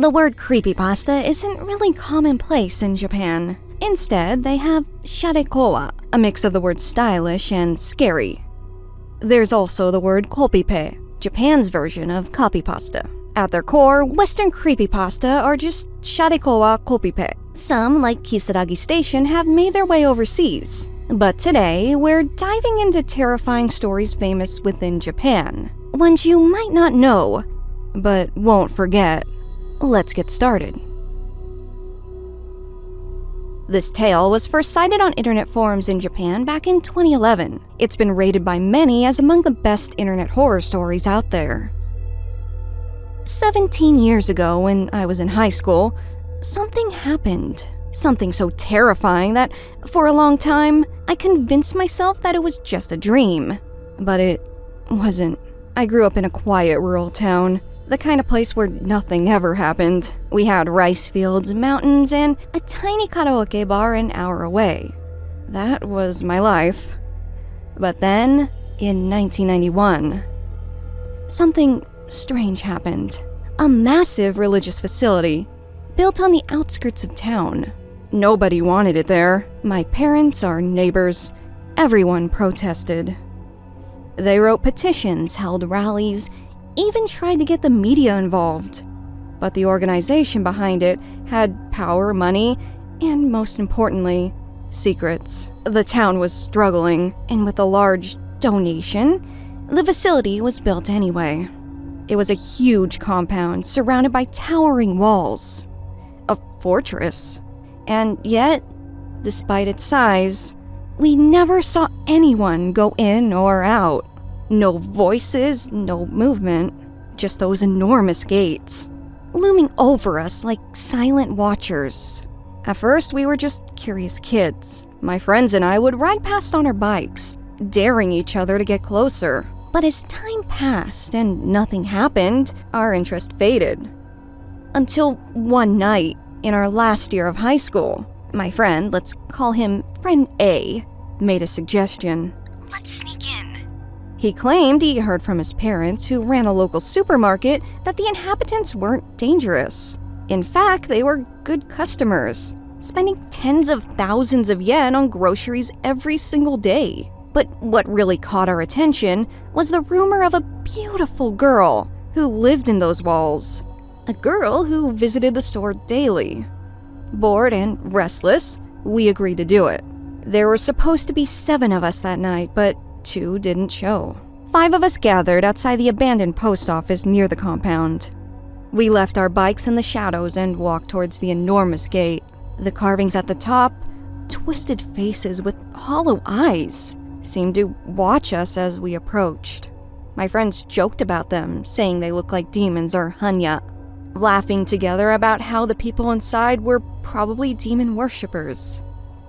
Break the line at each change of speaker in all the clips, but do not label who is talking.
The word creepypasta isn't really commonplace in Japan. Instead, they have Sharekowa, a mix of the words stylish and scary. There's also the word kopipe, Japan's version of copypasta. At their core, Western creepypasta are just Sharekowa kopipe. Some, like Kisaragi Station, have made their way overseas. But today, we're diving into terrifying stories famous within Japan. Ones you might not know, but won't forget. Let's get started. This tale was first cited on internet forums in Japan back in 2011. It's been rated by many as among the best internet horror stories out there. 17 years ago, when I was in high school, something happened. Something so terrifying that, for a long time, I convinced myself that it was just a dream. But it wasn't. I grew up in a quiet rural town. The kind of place where nothing ever happened. We had rice fields, mountains, and a tiny karaoke bar an hour away. That was my life. But then, in 1991, something strange happened. A massive religious facility, built on the outskirts of town. Nobody wanted it there. My parents, our neighbors, everyone protested. They wrote petitions, held rallies, even tried to get the media involved. But the organization behind it had power, money, and most importantly, secrets. The town was struggling, and with a large donation, the facility was built anyway. It was a huge compound surrounded by towering walls. A fortress. And yet, despite its size, we never saw anyone go in or out. No voices, no movement, just those enormous gates, looming over us like silent watchers. At first, we were just curious kids. My friends and I would ride past on our bikes, daring each other to get closer. But as time passed and nothing happened, our interest faded. Until one night, in our last year of high school, my friend, let's call him Friend A, made a suggestion. Let's sneak in. He claimed he heard from his parents, who ran a local supermarket, that the inhabitants weren't dangerous. In fact, they were good customers, spending tens of thousands of yen on groceries every single day. But what really caught our attention was the rumor of a beautiful girl who lived in those walls. A girl who visited the store daily. Bored and restless, we agreed to do it. There were supposed to be 7 of us that night, but 2 didn't show. 5 of us gathered outside the abandoned post office near the compound. We left our bikes in the shadows and walked towards the enormous gate. The carvings at the top, twisted faces with hollow eyes, seemed to watch us as we approached. My friends joked about them, saying they looked like demons or hanya, laughing together about how the people inside were probably demon worshippers.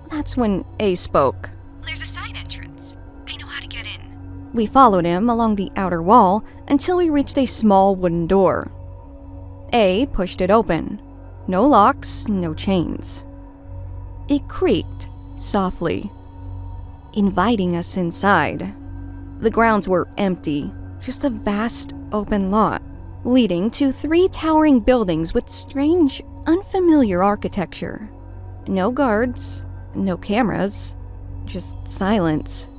That's when A spoke. There's a side entrance. I know how to get in. We followed him along the outer wall until we reached a small wooden door. A pushed it open. No locks, no chains. It creaked softly, inviting us inside. The grounds were empty, just a vast open lot, leading to 3 towering buildings with strange, unfamiliar architecture. No guards, no cameras, just silence.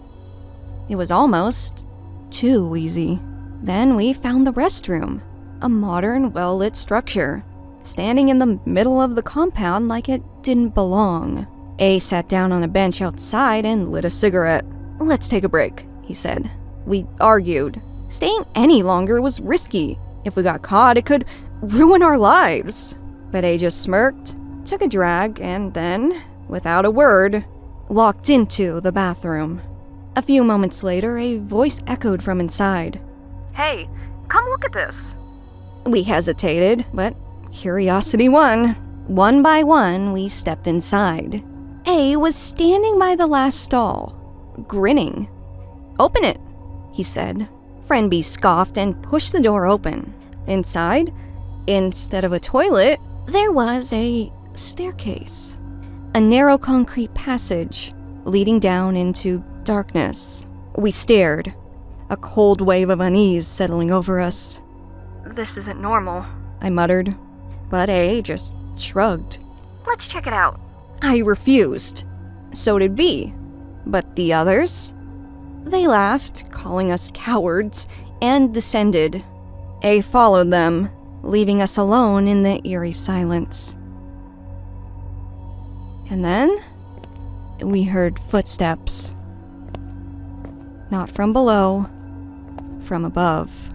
It was almost too easy. Then we found the restroom, a modern, well-lit structure, standing in the middle of the compound like it didn't belong. A sat down on a bench outside and lit a cigarette. Let's take a break, he said. We argued. Staying any longer was risky. If we got caught, it could ruin our lives. But A just smirked, took a drag, and then, without a word, walked into the bathroom. A few moments later, a voice echoed from inside. Hey, come look at this. We hesitated, but curiosity won. One by one, we stepped inside. A was standing by the last stall, grinning. Open it, he said. Friend B scoffed and pushed the door open. Inside, instead of a toilet, there was a staircase. A narrow concrete passage leading down into darkness. We stared, a cold wave of unease settling over us. This isn't normal, I muttered. But A just shrugged.
Let's check it out.
I refused. So did B. But the others? They laughed, calling us cowards, and descended. A followed them, leaving us alone in the eerie silence. And then, we heard footsteps. Not from below, from above.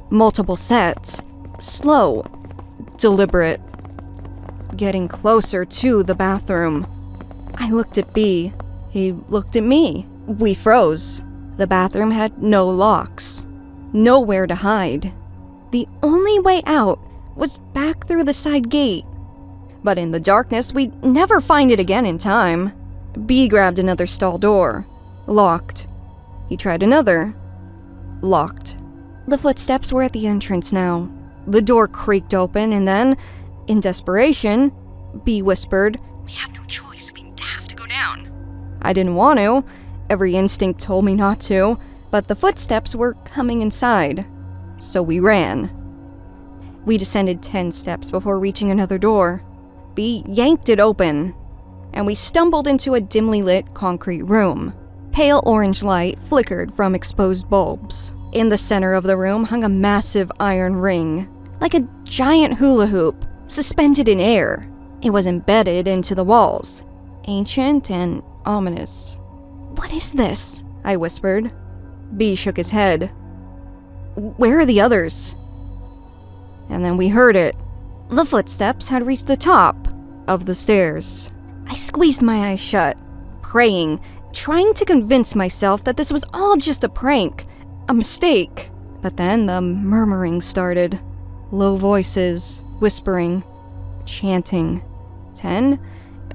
Multiple sets, slow, deliberate, getting closer to the bathroom. I looked at B. He looked at me. We froze. The bathroom had no locks, nowhere to hide. The only way out was back through the side gate. But in the darkness, we'd never find it again in time. B grabbed another stall door. Locked. He tried another. Locked. The footsteps were at the entrance now. The door creaked open and then, in desperation, B whispered, "We have no choice. We have to go down." I didn't want to. Every instinct told me not to, but the footsteps were coming inside. So we ran. We descended 10 steps before reaching another door. B yanked it open, and we stumbled into a dimly lit concrete room. Pale orange light flickered from exposed bulbs. In the center of the room hung a massive iron ring, like a giant hula hoop, suspended in air. It was embedded into the walls, ancient and ominous. "What is this?" I whispered. B shook his head. "Where are the others?" And then we heard it. The footsteps had reached the top of the stairs. I squeezed my eyes shut, praying, trying to convince myself that this was all just a prank, a mistake. But then the murmuring started. Low voices, whispering, chanting. 10,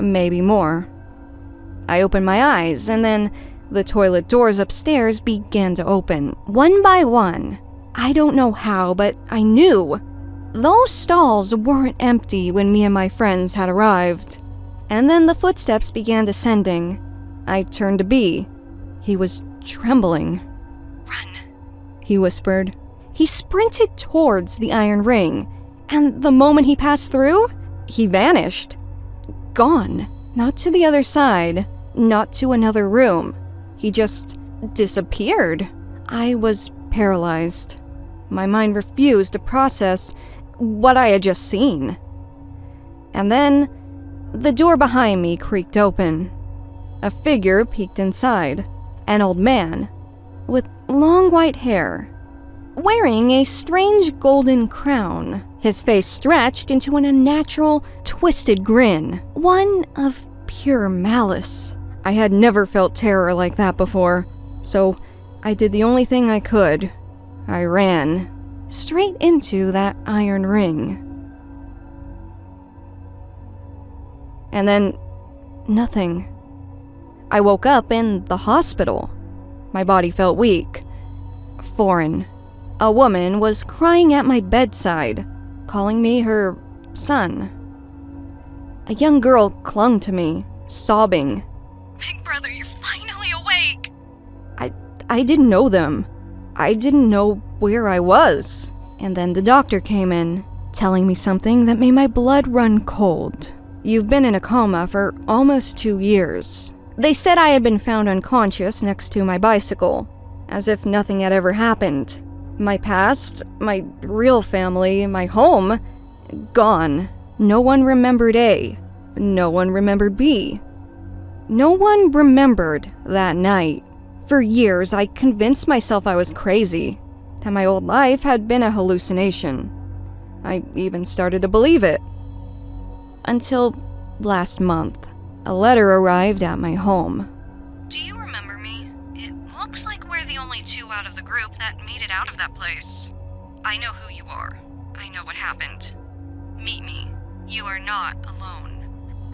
maybe more. I opened my eyes, and then the toilet doors upstairs began to open, one by one. I don't know how, but I knew. Those stalls weren't empty when me and my friends had arrived. And then the footsteps began descending. I turned to B. He was trembling. "Run," he whispered. He sprinted towards the iron ring, and the moment he passed through, he vanished. Gone. Not to the other side, not to another room. He just disappeared. I was paralyzed. My mind refused to process what I had just seen. And then, the door behind me creaked open. A figure peeked inside. An old man, with long white hair, wearing a strange golden crown. His face stretched into an unnatural, twisted grin, one of pure malice. I had never felt terror like that before, so I did the only thing I could. I ran straight into that iron ring. And then, nothing. I woke up in the hospital. My body felt weak, foreign. A woman was crying at my bedside, calling me her son. A young girl clung to me, sobbing. "Big brother, you're finally awake!" I didn't know them. I didn't know where I was. And then the doctor came in, telling me something that made my blood run cold. "You've been in a coma for almost 2 years. They said I had been found unconscious next to my bicycle, as if nothing had ever happened. My past, my real family, my home, gone. No one remembered A. No one remembered B. No one remembered that night. For years, I convinced myself I was crazy, that my old life had been a hallucination. I even started to believe it. Until last month, a letter arrived at my home. "Do you remember me? It looks like we're the only 2 out of the group that made it out of that place. I know who you are. I know what happened. Meet me. You are not alone."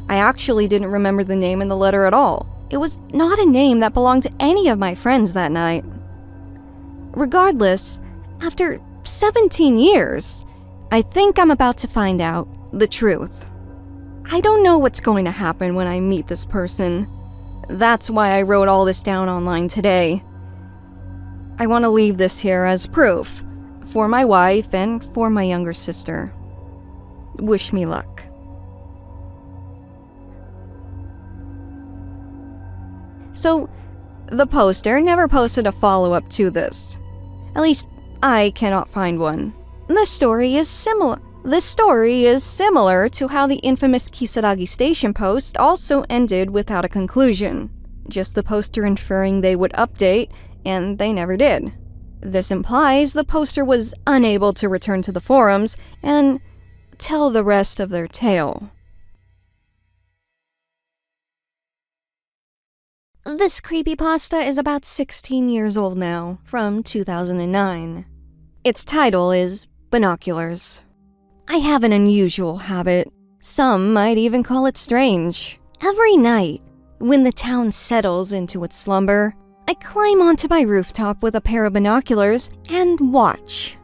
I actually didn't remember the name in the letter at all. It was not a name that belonged to any of my friends that night. Regardless, after 17 years, I think I'm about to find out the truth. I don't know what's going to happen when I meet this person. That's why I wrote all this down online today. I want to leave this here as proof, for my wife and for my younger sister. Wish me luck. So, the poster never posted a follow-up to this. At least, I cannot find one. This story is similar to how the infamous Kisaragi Station post also ended without a conclusion. Just the poster inferring they would update, and they never did. This implies the poster was unable to return to the forums and tell the rest of their tale. This creepypasta is about 16 years old now, from 2009. Its title is Binoculars. I have an unusual habit. Some might even call it strange. Every night, when the town settles into its slumber, I climb onto my rooftop with a pair of binoculars and watch.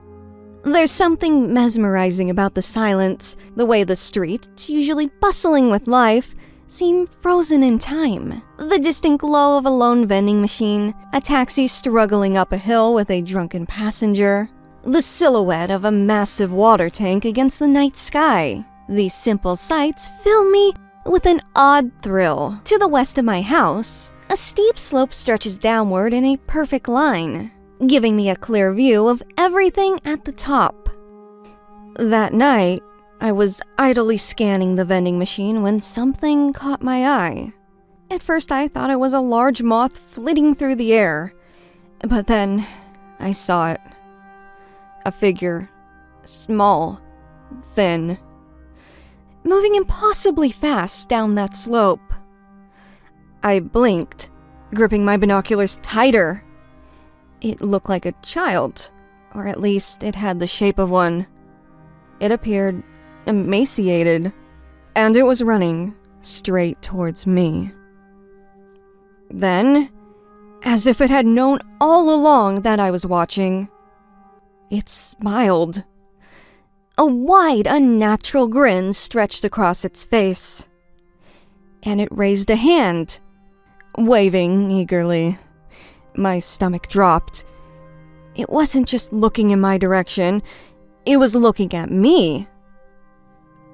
There's something mesmerizing about the silence, the way the streets, usually bustling with life, seem frozen in time. The distant glow of a lone vending machine, a taxi struggling up a hill with a drunken passenger, the silhouette of a massive water tank against the night sky. These simple sights fill me with an odd thrill. To the west of my house, a steep slope stretches downward in a perfect line, giving me a clear view of everything at the top. That night, I was idly scanning the vending machine when something caught my eye. At first, I thought it was a large moth flitting through the air, but then I saw it. A figure, small, thin, moving impossibly fast down that slope. I blinked, gripping my binoculars tighter. It looked like a child, or at least it had the shape of one. It appeared emaciated, and it was running straight towards me. Then, as if it had known all along that I was watching, it smiled. A wide, unnatural grin stretched across its face, and it raised a hand, waving eagerly. My stomach dropped. It wasn't just looking in my direction, it was looking at me.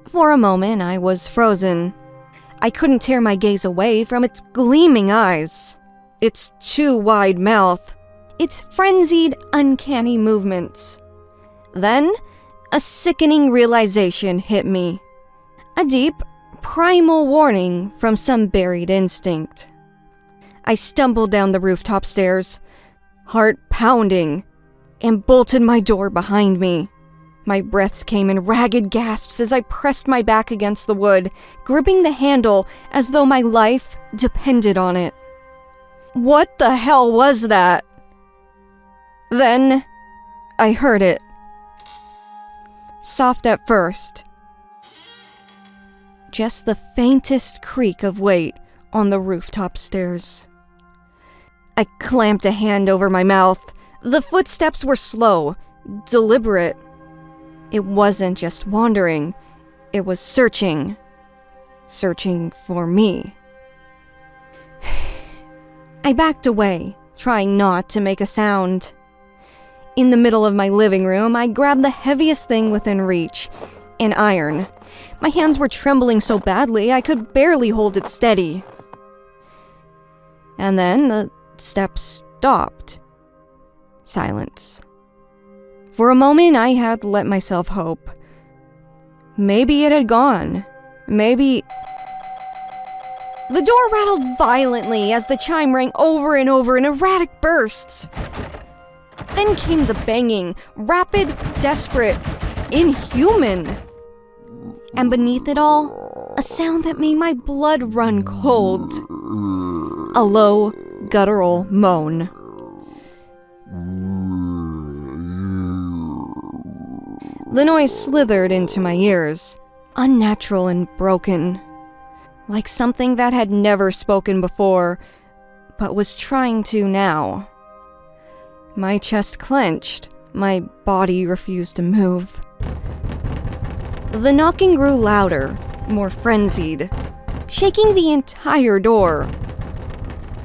For a moment, I was frozen. I couldn't tear my gaze away from its gleaming eyes, its too wide mouth, its frenzied, uncanny movements. Then, a sickening realization hit me. A deep, primal warning from some buried instinct. I stumbled down the rooftop stairs, heart pounding, and bolted my door behind me. My breaths came in ragged gasps as I pressed my back against the wood, gripping the handle as though my life depended on it. What the hell was that? Then, I heard it. Soft at first. Just the faintest creak of weight on the rooftop stairs. I clamped a hand over my mouth. The footsteps were slow, deliberate. It wasn't just wandering, it was searching. Searching for me. I backed away, trying not to make a sound. In the middle of my living room, I grabbed the heaviest thing within reach, an iron. My hands were trembling so badly I could barely hold it steady. And then the steps stopped. Silence. For a moment, I had let myself hope. Maybe it had gone. Maybe... The door rattled violently as the chime rang over and over in erratic bursts. Then came the banging, rapid, desperate, inhuman. And beneath it all, a sound that made my blood run cold. A low, guttural moan. The noise slithered into my ears, unnatural and broken, like something that had never spoken before, but was trying to now. My chest clenched, my body refused to move. The knocking grew louder, more frenzied, shaking the entire door.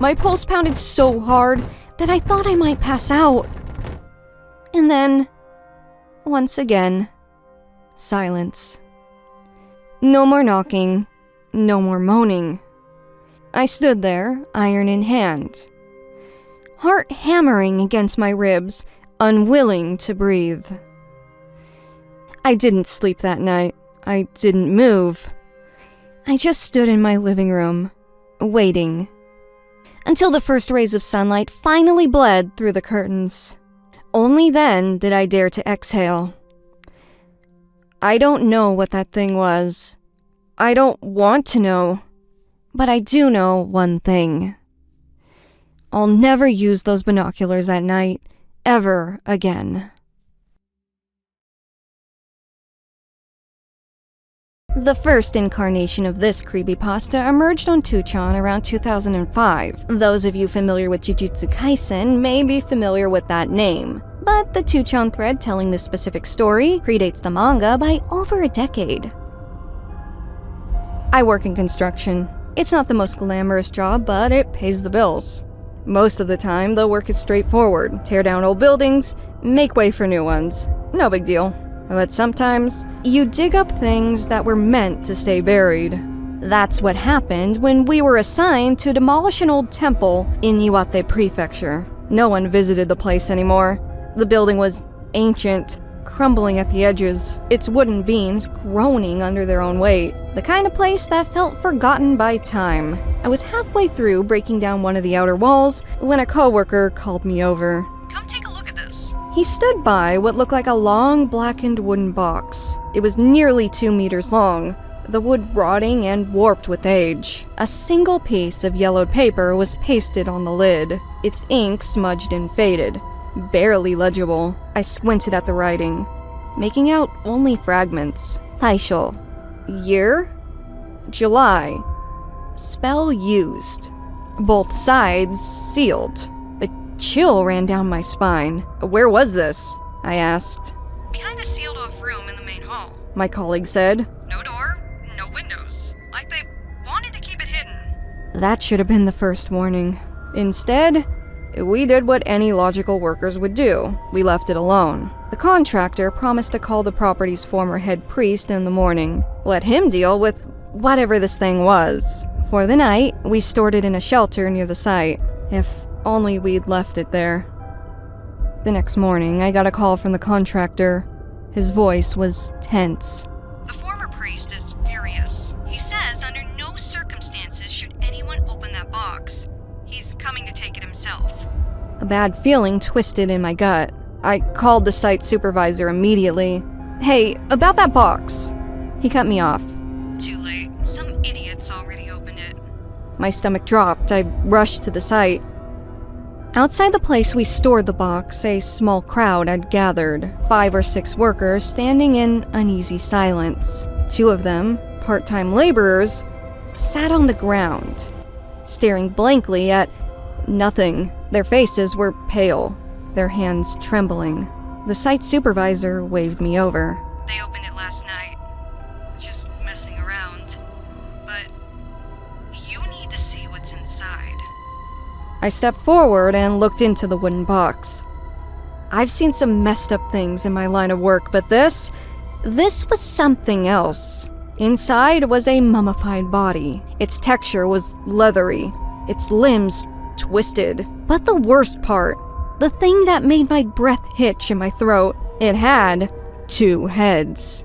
My pulse pounded so hard that I thought I might pass out. And then, once again, silence. No more knocking, no more moaning. I stood there, iron in hand, heart hammering against my ribs, unwilling to breathe. I didn't sleep that night. I didn't move. I just stood in my living room, waiting, until the first rays of sunlight finally bled through the curtains. Only then did I dare to exhale. I don't know what that thing was. I don't want to know. But I do know one thing. I'll never use those binoculars at night, ever again. The first incarnation of this creepypasta emerged on 2chan around 2005. Those of you familiar with Jujutsu Kaisen may be familiar with that name, but the 2chan thread telling this specific story predates the manga by over a decade. I work in construction. It's not the most glamorous job, but it pays the bills. Most of the time, the work is straightforward. Tear down old buildings, make way for new ones. No big deal. But sometimes, you dig up things that were meant to stay buried. That's what happened when we were assigned to demolish an old temple in Iwate Prefecture. No one visited the place anymore. The building was ancient, crumbling at the edges, its wooden beams groaning under their own weight. The kind of place that felt forgotten by time. I was halfway through breaking down one of the outer walls when a coworker called me over. "Come take a look at this." He stood by what looked like a long, blackened wooden box. It was nearly 2 meters long, the wood rotting and warped with age. A single piece of yellowed paper was pasted on the lid, its ink smudged and faded, barely legible. I squinted at the writing, making out only fragments. Taisho. Year? July. Spell used. Both sides sealed. A chill ran down my spine. "Where was this?" I asked. "Behind a sealed-off room in the main hall," my colleague said. "No door, no windows. Like they wanted to keep it hidden." That should have been the first warning. Instead, we did what any logical workers would do. We left it alone. The contractor promised to call the property's former head priest in the morning. Let him deal with whatever this thing was. For the night, we stored it in a shelter near the site. If only we'd left it there. The next morning, I got a call from the contractor. His voice was tense. "The former priest is furious. He says under no circumstances should anyone open that box. He's coming to take it himself." A bad feeling twisted in my gut. I called the site supervisor immediately. "Hey, about that box." He cut me off. "Too late. Some idiot's already opened it." My stomach dropped. I rushed to the site. Outside the place we stored the box, a small crowd had gathered, 5 or 6 workers standing in uneasy silence. 2 of them, part-time laborers, sat on the ground, staring blankly at nothing. Their faces were pale, their hands trembling. The site supervisor waved me over. "They opened it last night. Just messing around. But you need to see what's inside." I stepped forward and looked into the wooden box. I've seen some messed up things in my line of work, but this was something else. Inside was a mummified body. Its texture was leathery, its limbs twisted. But the worst part, the thing that made my breath hitch in my throat, it had 2 heads.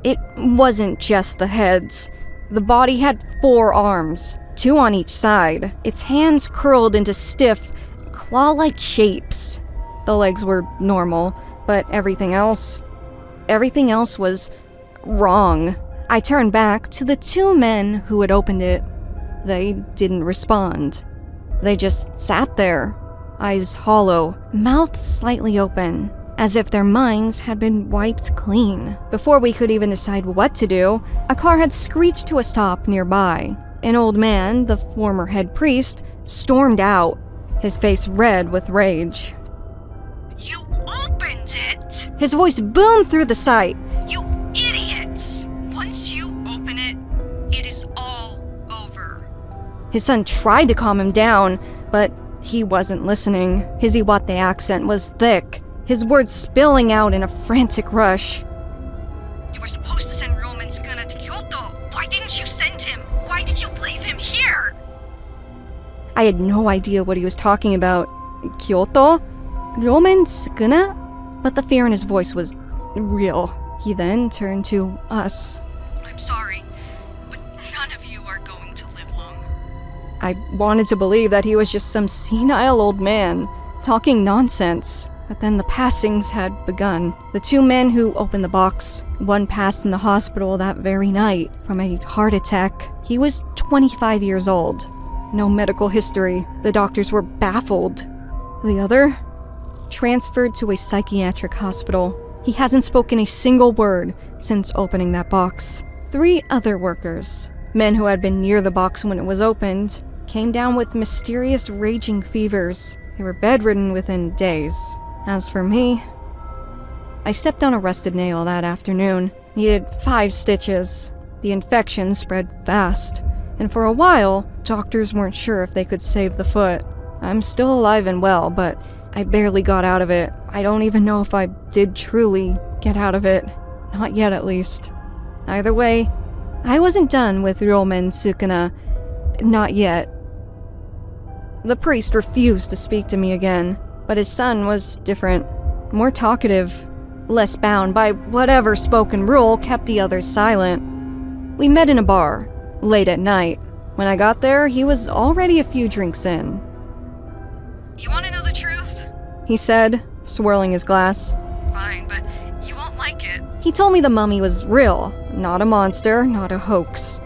It wasn't just the heads. The body had 4 arms, 2 on each side. Its hands curled into stiff, claw-like shapes. The legs were normal, but everything else was wrong. I turned back to the 2 men who had opened it. They didn't respond. They just sat there, eyes hollow, mouth slightly open, as if their minds had been wiped clean. Before we could even decide what to do, a car had screeched to a stop nearby. An old man, the former head priest, stormed out, his face red with rage. "You opened it!" His voice boomed through the site. "You idiots! Once you open it, it is all over." His son tried to calm him down, but he wasn't listening. His Iwate accent was thick, his words spilling out in a frantic rush. "You were supposed to send Ryōmen-Sukuna to Kyoto. Why didn't you send him? Why did you leave him here?" I had no idea what he was talking about. Kyoto? Ryōmen-Sukuna? But the fear in his voice was real. He then turned to us. "I'm sorry, but none of you are going to live long." I wanted to believe that he was just some senile old man, talking nonsense. But then the passings had begun. The two men who opened the box, one passed in the hospital that very night from a heart attack. He was 25 years old. No medical history. The doctors were baffled. The other? Transferred to a psychiatric hospital. He hasn't spoken a single word since opening that box. 3 other workers, men who had been near the box when it was opened, came down with mysterious raging fevers. They were bedridden within days. As for me, I stepped on a rusted nail that afternoon. Needed 5 stitches. The infection spread fast, and for a while, doctors weren't sure if they could save the foot. I'm still alive and well, but I barely got out of it. I don't even know if I did truly get out of it. Not yet, at least. Either way, I wasn't done with Ryōmen-Sukuna. Not yet. The priest refused to speak to me again, but his son was different. More talkative. Less bound by whatever spoken rule kept the others silent. We met in a bar, late at night. When I got there, he was already a few drinks in. "You want to know the truth?" he said, swirling his glass. "Fine, but you won't like it." He told me the mummy was real, not a monster, not a hoax.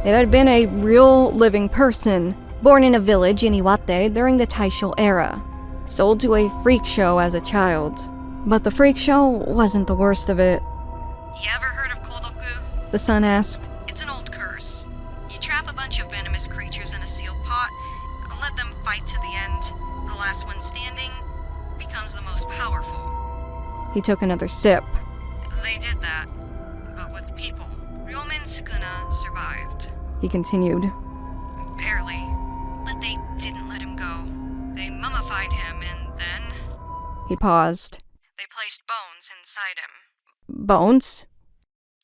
It had been a real living person, born in a village in Iwate during the Taisho era, sold to a freak show as a child. But the freak show wasn't the worst of it. "You ever heard of Kodoku?" the son asked. "It's an old curse. You trap a bunch of venomous creatures in a sealed pot, let them fight to the end. The last one standing becomes the most powerful." He took another sip. "They did that, but with people. Ryōmen-Sukuna survived," he continued. "Barely, but they didn't let him go. They mummified him and then..." He paused. "They placed bones inside him." "Bones?"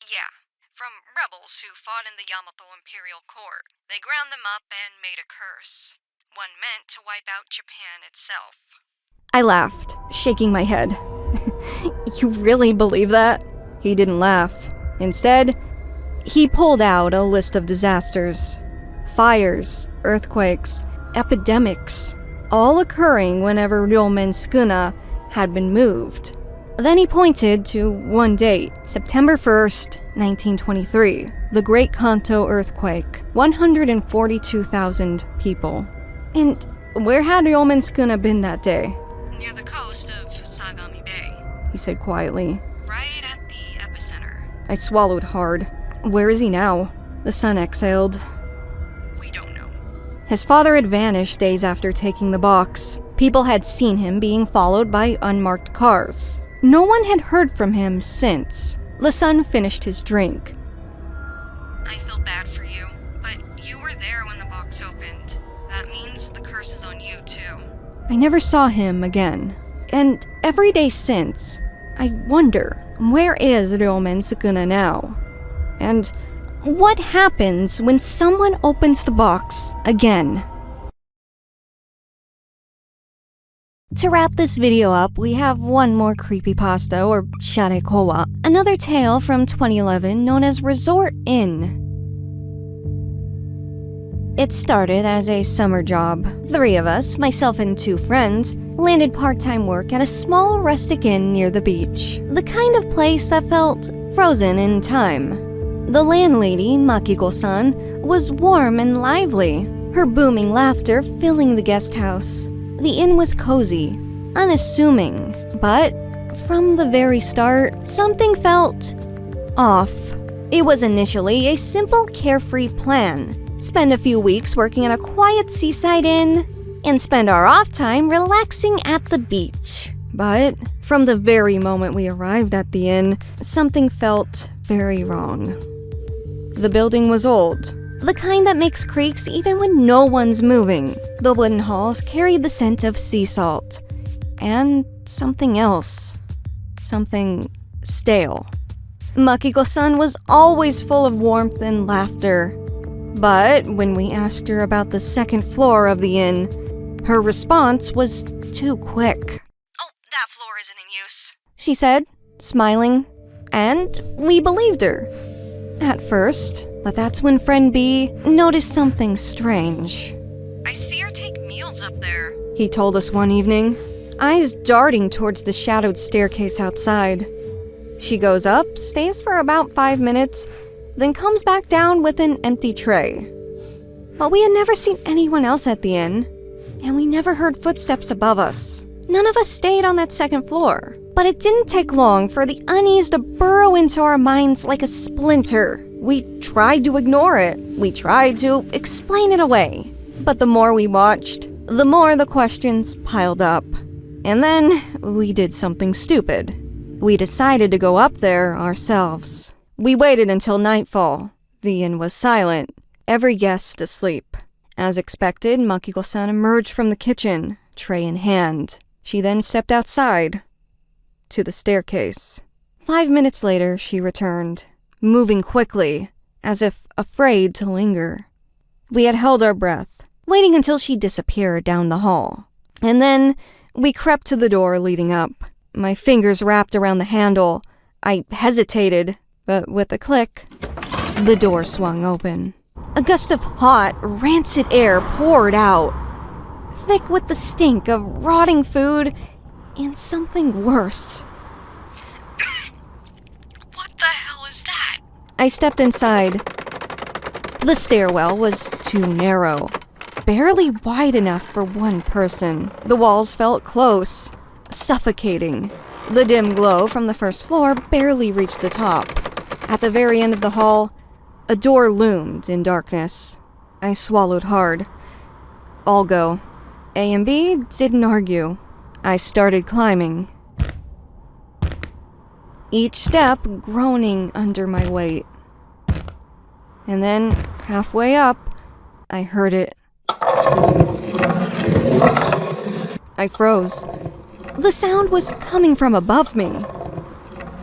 "Yeah, from rebels who fought in the Yamato Imperial Court. They ground them up and made a curse. One meant to wipe out Japan itself." I laughed, shaking my head. "You really believe that?" He didn't laugh. Instead, he pulled out a list of disasters. Fires, earthquakes, epidemics, all occurring whenever Ryōmen-Sukuna had been moved. Then he pointed to one date, September 1st, 1923, the Great Kanto earthquake, 142,000 people. "And where had Ryōmen-Sukuna been that day?" "Near the coast of Sagami Bay," he said quietly. "Right at the epicenter." I swallowed hard. "Where is he now?" The son exhaled. "We don't know." His father had vanished days after taking the box. People had seen him being followed by unmarked cars. No one had heard from him since. The son finished his drink. "I feel bad for you, but you were there when the box opened. That means the curse is on you, too." I never saw him again. And every day since, I wonder, where is Ryōmen-Sukuna now? And what happens when someone opens the box again? To wrap this video up, we have one more creepypasta, or Sharekowa, another tale from 2011 known as Resort Inn. It started as a summer job. 3 of us, myself and 2 friends, landed part-time work at a small rustic inn near the beach. The kind of place that felt frozen in time. The landlady, Makiko-san, was warm and lively, her booming laughter filling the guest house. The inn was cozy, unassuming, but from the very start, something felt off. It was initially a simple, carefree plan. Spend a few weeks working at a quiet seaside inn, and spend our off time relaxing at the beach. But from the very moment we arrived at the inn, something felt very wrong. The building was old, the kind that makes creaks even when no one's moving. The wooden halls carried the scent of sea salt. and something else. Something stale. Makiko-san was always full of warmth and laughter. But when we asked her about the second floor of the inn, her response was too quick.
"Oh, that floor isn't in use,"
she said, smiling, and we believed her. At first, but that's when friend B noticed something strange.
"I see her take meals up there,"
he told us one evening, eyes darting towards the shadowed staircase outside. She goes up, stays for about 5 minutes, then comes back down with an empty tray. But we had never seen anyone else at the inn, and we never heard footsteps above us. None of us stayed on that second floor. But it didn't take long for the unease to burrow into our minds like a splinter. We tried to ignore it. We tried to explain it away. But the more we watched, the more the questions piled up. And then we did something stupid. We decided to go up there ourselves. We waited until nightfall. The inn was silent, every guest asleep. As expected, Makiko-san emerged from the kitchen, tray in hand. She then stepped outside to the staircase. 5 minutes later, she returned, moving quickly, as if afraid to linger. We had held our breath, waiting until she disappeared down the hall. And then we crept to the door leading up. My fingers wrapped around the handle. I hesitated, but with a click, the door swung open. A gust of hot, rancid air poured out, thick with the stink of rotting food and something worse.
"What the hell is that?"
I stepped inside. The stairwell was too narrow, barely wide enough for one person. The walls felt close, suffocating. The dim glow from the first floor barely reached the top. At the very end of the hall, a door loomed in darkness. I swallowed hard. I'll go. A and B didn't argue. I started climbing, each step groaning under my weight. And then, halfway up, I heard it. I froze. The sound was coming from above me.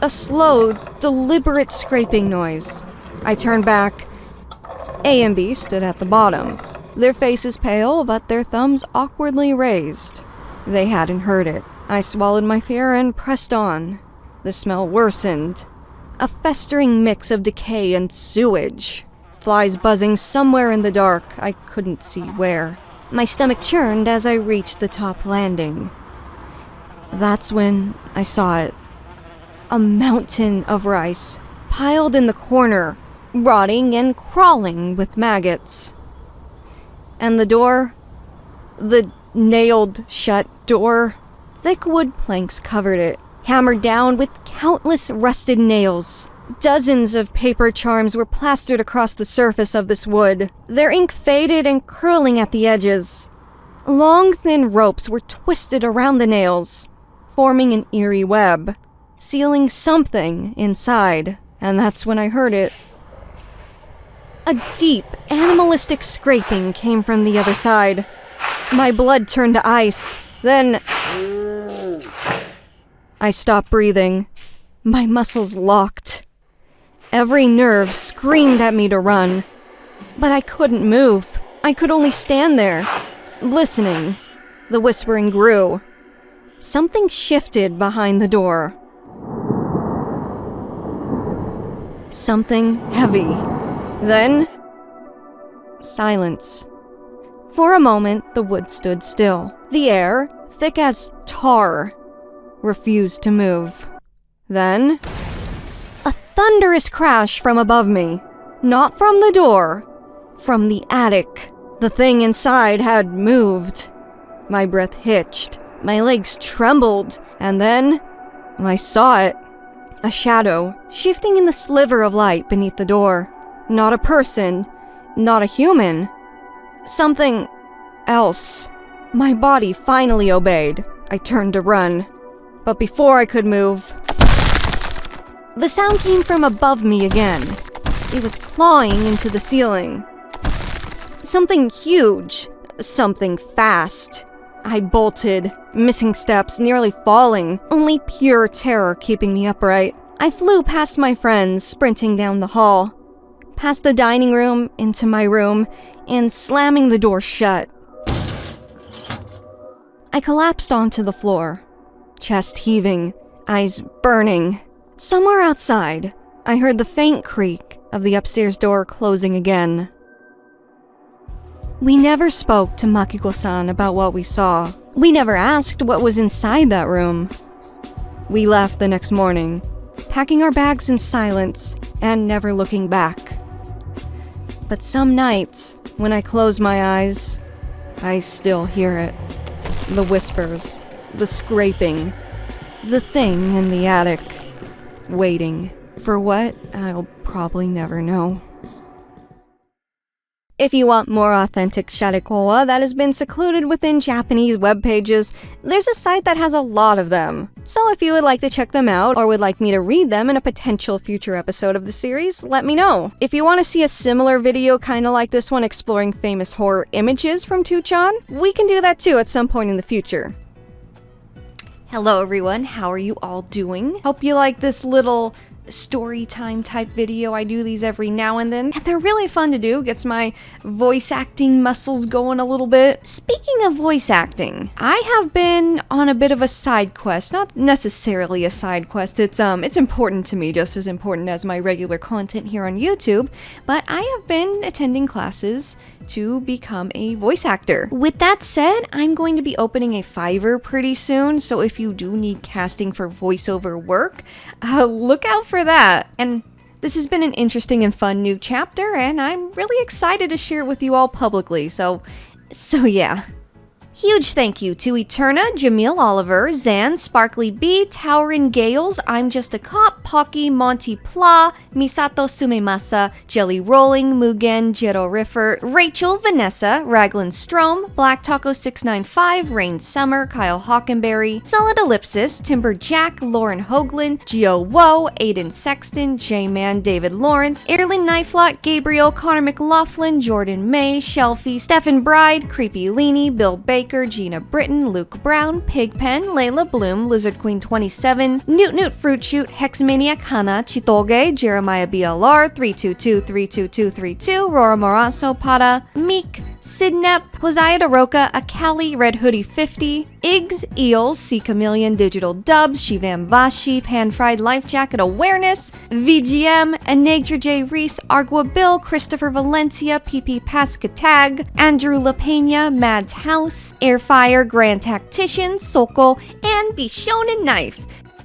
A slow, deliberate scraping noise. I turned back. A and B stood at the bottom, their faces pale, but their thumbs awkwardly raised. They hadn't heard it. I swallowed my fear and pressed on. The smell worsened. A festering mix of decay and sewage. Flies buzzing somewhere in the dark, I couldn't see where. My stomach churned as I reached the top landing. That's when I saw it. A mountain of rice, piled in the corner, rotting and crawling with maggots. And the door, the nailed shut door, thick wood planks covered it, hammered down with countless rusted nails. Dozens of paper charms were plastered across the surface of this wood, their ink faded and curling at the edges. Long, thin ropes were twisted around the nails, forming an eerie web, sealing something inside. And that's when I heard it. A deep, animalistic scraping came from the other side. My blood turned to ice. Then I stopped breathing. My muscles locked. Every nerve screamed at me to run. But I couldn't move. I could only stand there, listening. The whispering grew. Something shifted behind the door. Something heavy. Then, silence. For a moment, the wood stood still. The air, thick as tar, refused to move. Then, a thunderous crash from above me. Not from the door, from the attic. The thing inside had moved. My breath hitched. My legs trembled. And then, I saw it. A shadow, shifting in the sliver of light beneath the door. Not a person, not a human. Something else. My body finally obeyed. I turned to run. But before I could move, the sound came from above me again. It was clawing into the ceiling. Something huge, something fast. I bolted, missing steps, nearly falling, only pure terror keeping me upright. I flew past my friends, sprinting down the hall, past the dining room, into my room, and slamming the door shut. I collapsed onto the floor, chest heaving, eyes burning. Somewhere outside, I heard the faint creak of the upstairs door closing again. We never spoke to Makiko-san about what we saw. We never asked what was inside that room. We left the next morning, packing our bags in silence and never looking back. But some nights, when I close my eyes, I still hear it. The whispers, the scraping, the thing in the attic, waiting for what I'll probably never know. If you want more authentic Sharekowa that has been secluded within Japanese web pages, there's a site that has a lot of them. So if you would like to check them out or would like me to read them in a potential future episode of the series, let me know. If you want to see a similar video kinda like this one exploring famous horror images from Tucson, we can do that too at some point in the future. Hello everyone, how are you all doing? Hope you like this little story time type video. I do these every now and then, and they're really fun to do. Gets my voice acting muscles going a little bit. Speaking of voice acting, I have been on a bit of a side quest. Not necessarily a side quest. It's important to me, just as important as my regular content here on YouTube, but I have been attending classes to become a voice actor. With that said, I'm going to be opening a Fiverr pretty soon, so if you do need casting for voiceover work, look out for that. And this has been an interesting and fun new chapter, and I'm really excited to share it with you all publicly, so yeah. Huge thank you to Eterna, Jamil Oliver, Zan, Sparkly B, Towering Gales, I'm Just a Cop, Pocky, Monty Pla, Misato Sumemasa, Jelly Rolling, Mugen, Jero Riffert, Rachel, Vanessa, Raglan Strom, Black Taco 695, Rain Summer, Kyle Hockenberry, Solid Ellipsis, Timber Jack, Lauren Hoagland, Gio Woe, Aiden Sexton, J-Man, David Lawrence, Erlyn Knifelot, Gabriel, Connor McLaughlin, Jordan May, Shelfie, Stephen Bride, Creepy Leanie, Bill Baker, Gina Britton, Luke Brown, Pigpen, Layla Bloom, Lizard Queen 27, Newt Fruit Shoot, Hexmaniac Hana, Chitoge, Jeremiah BLR, 322-32232, Rora Morasso Pada, Meek, Sidnep, Hosea DeRoca, Akali, Red Hoodie 50, Iggs, Eels, Sea Chameleon, Digital Dubs, Shivam Vashi, Pan Fried Life Jacket Awareness, VGM, Enigdra J. Reese, Argua Bill, Christopher Valencia, PP Pascatag, Andrew LaPena, Mads House, Airfire, Grand Tactician, Soko, and Bishonen Knife.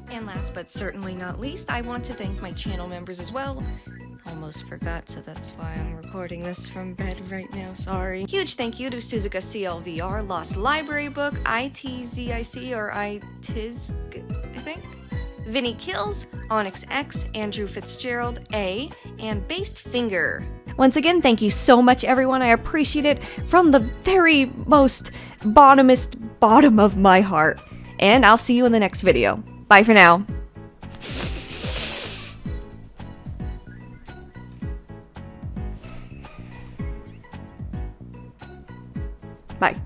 And last but certainly not least, I want to thank my channel members as well. Almost forgot, so that's why I'm recording this from bed right now, sorry. Huge thank you to Suzuka CLVR, Lost Library Book, ITZIC or ITIZG, I think? Vinny Kills, Onyx X, Andrew Fitzgerald, A, and Based Finger. Once again, thank you so much everyone, I appreciate it from the very most bottom of my heart. And I'll see you in the next video. Bye for now.